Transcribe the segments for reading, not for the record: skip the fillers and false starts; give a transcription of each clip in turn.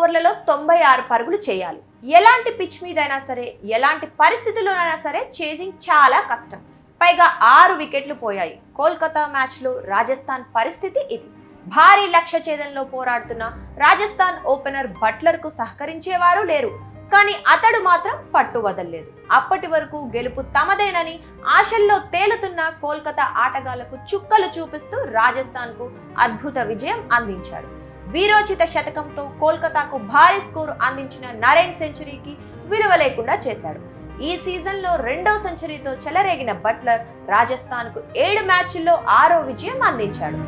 ఓవర్లలో 96 పరుగులు చేయాలి. ఎలాంటి పిచ్ మీదైనా సరే, ఎలాంటి పరిస్థితుల్లోనైనా సరే చేజింగ్ చాలా కష్టం. పైగా 6 వికెట్లు పోయాయి. కోల్కతా మ్యాచ్లో రాజస్థాన్ పరిస్థితి ఇది. భారీ లక్ష్య ఛేదనలో పోరాడుతున్న రాజస్థాన్ ఓపెనర్ బట్లర్కు సహకరించేవారు లేరు. కానీ అతడు మాత్రం పట్టు వదల్లేదు. అప్పటి వరకు గెలుపు తమదేనని ఆశల్లో తేలుతున్న కోల్కతా ఆటగాళ్లకు చుక్కలు చూపిస్తూ రాజస్థాన్కు అద్భుత విజయం అందించాడు. వీరోచిత శతకంతో కోల్కతాకు భారీ స్కోరు అందించిన నరేన్ సెంచరీకి విలువ లేకుండా చేశాడు. ఈ సీజన్లో 2వ సెంచరీతో చెలరేగిన బట్లర్ రాజస్థాన్కు 7 మ్యాచ్ల్లో 6వ విజయం అందించాడు.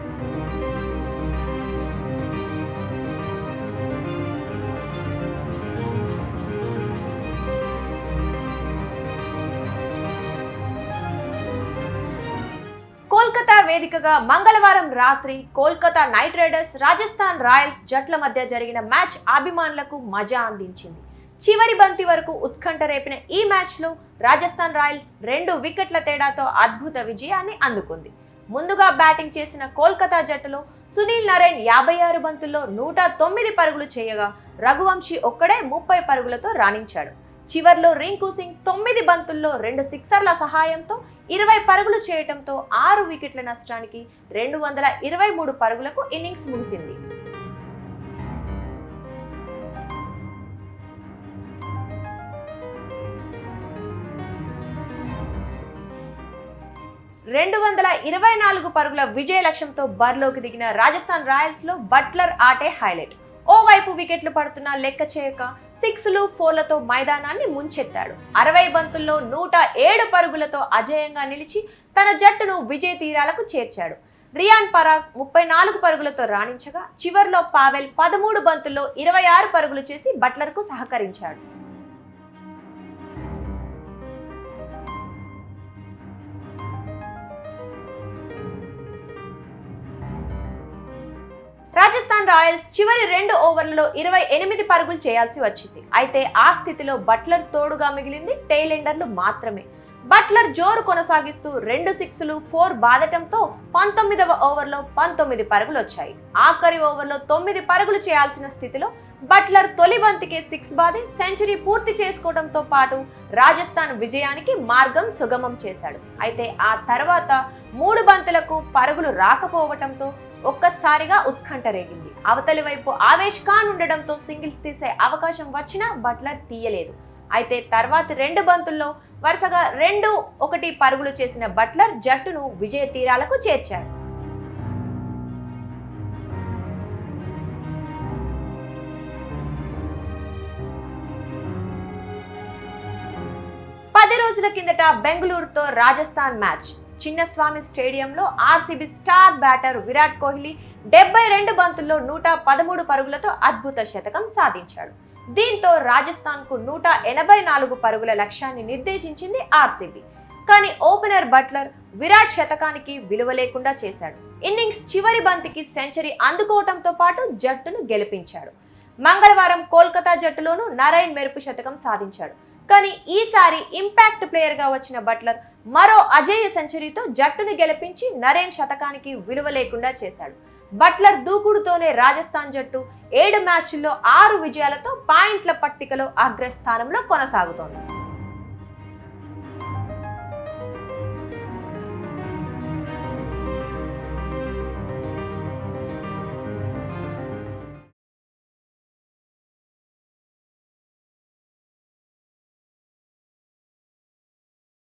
కోల్కతా వేదికగా మంగళవారం రాత్రి Kolkata night riders, Rajasthan Royals జట్ల మధ్య జరిగిన మ్యాచ్ అభిమానులకు మజా అందించింది. చివరి బంతి వరకు ఉత్కంఠ రేపిన ఈ మ్యాచ్లో రాజస్థాన్ రాయల్స్ 2 వికెట్ల తేడాతో అద్భుత విజయాన్ని అందుకుంది. ముందుగా బ్యాటింగ్ చేసిన కోల్కతా జట్టులో సునీల్ నరైన్ 56 బంతుల్లో 109 పరుగులు చేయగా రఘువంశీ ఒక్కడే 30 పరుగులతో రాణించాడు. చివర్లో రింకు సింగ్ 9 బంతుల్లో 2 సిక్సర్ల సహాయంతో 20 పరుగులు చేయటంతో 6 వికెట్ల నష్టానికి 223 పరుగులకు ఇన్నింగ్స్ ముగిసింది. పరుగుల విజయ లక్ష్యంతో బరిలోకి దిగిన రాజస్థాన్ రాయల్స్ లో బట్లర్ ఆటే హైలైట్. ఓవైపు వికెట్లు పడుతున్నా లెక్క చేయక 6లు 4లతో మైదానాన్ని ముంచెత్తాడు. 60 బంతుల్లో 107 పరుగులతో అజేయంగా నిలిచి తన జట్టును విజయ తీరాలకు చేర్చాడు. రియాన్ పరాగ్ 34 పరుగులతో రాణించగా చివర్లో పావెల్ 13 బంతుల్లో 26 పరుగులు చేసి బట్లర్కు సహకరించాడు. రాజస్థాన్ రాయల్స్ చివరి 2 ఓవర్లలో 28 పరుగులు చేయాల్సి వచ్చింది. అయితే ఆ స్థితిలో బట్లర్ తోడుగా మిగిలింది టెయిలెండర్లు మాత్రమే. బట్లర్ జోరు కొనసాగిస్తూ 2 సిక్స్లు 4 బాదటంతో 19వ ఓవర్లో 19 పరుగులు వచ్చాయి. ఆఖరి ఓవర్లో 9 పరుగులు చేయాల్సిన స్థితిలో బట్లర్ తొలి బంతికే 6 బాది సెంచరీ పూర్తి చేసుకోవడంతో పాటు రాజస్థాన్ విజయానికి మార్గం సుగమం చేశాడు. అయితే ఆ తర్వాత 3 బంతులకు పరుగులు రాకపోవటంతో ఒక్కసారిగా ఉత్కంఠ రేగింది. అవతలి వైపు ఆవేష్ ఖాన్ ఉండడంతో సింగిల్స్ తీసే అవకాశం వచ్చినా బట్లర్ తీయలేదు. అయితే తర్వాతి 2 బంతుల్లో వరుసగా 2-1 పరుగులు చేసిన బట్లర్ జట్టును విజయ తీరాలకు చేర్చాడు. రోజుల కిందట బెంగళూరుతో రాజస్థాన్ మ్యాచ్. చిన్నస్వామి స్టేడియంలో RCB star batter Virat Kohli 72 బంతుల్లో 113 పరుగులతో అద్భుత శతకం సాధించాడు. దీంతో రాజస్థాన్కు 184 పరుగుల లక్ష్యాన్ని నిర్దేశించింది ఆర్సీబీ. కానీ ఓపెనర్ బట్లర్ విరాట్ శతకానికి విలువ లేకుండా చేశాడు. ఇన్నింగ్స్ చివరి బంతికి సెంచరీ అందుకోవడంతో పాటు జట్టును గెలిపించాడు. మంగళవారం కోల్కతా జట్టులోనూ నరైన్ మెరుపు శతకం సాధించాడు. కానీ ఈసారి ఇంపాక్ట్ ప్లేయర్ గా వచ్చిన బట్లర్ మరో అజేయ సెంచరీతో జట్టును గెలిపించి నరైన్ శతకానికి విలువ లేకుండా చేశాడు. బట్లర్ దూకుడుతోనే రాజస్థాన్ జట్టు 7 మ్యాచ్ల్లో 6 విజయాలతో పాయింట్ల పట్టికలో అగ్రస్థానంలో కొనసాగుతోంది.